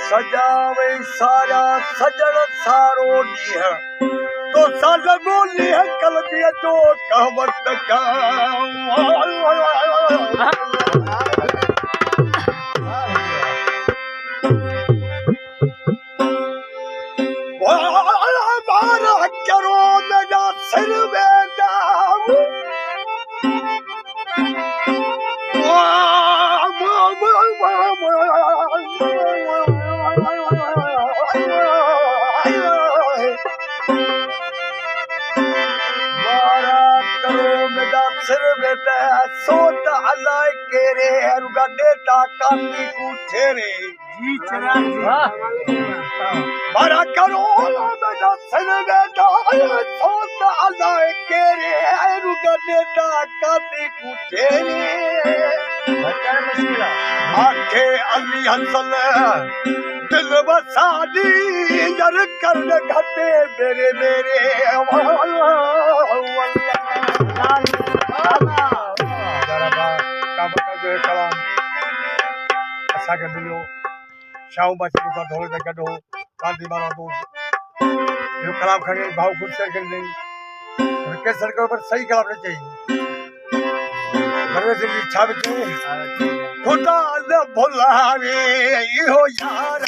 सजावे सारा सजन सारो ॾींहुं तो साल गोली कल दिया जो कहवत का मारा करो मेरा सिर वेंदा सोत अलाए केरे रुगा देता काती कुठेरे जी चरा मारा करो मेरा सिर बेटा सोत अलाए केरे रुगा देता काती कुठेरे बच्चा मुश्किला आखे अली हसन दिल बसादी जर कर घटे मेरे मेरे असांखे मिलियो शाहू बादशाह सां ढोल ते गॾु हो गांधी वारा दोस्त इहो कलाम खणी भाऊ ख़ुदि करे ॾेई केसर कयो पर सही कलाम न चई परवेज़ जी छा बि चई ख़ुदा न भुलावे इहो यार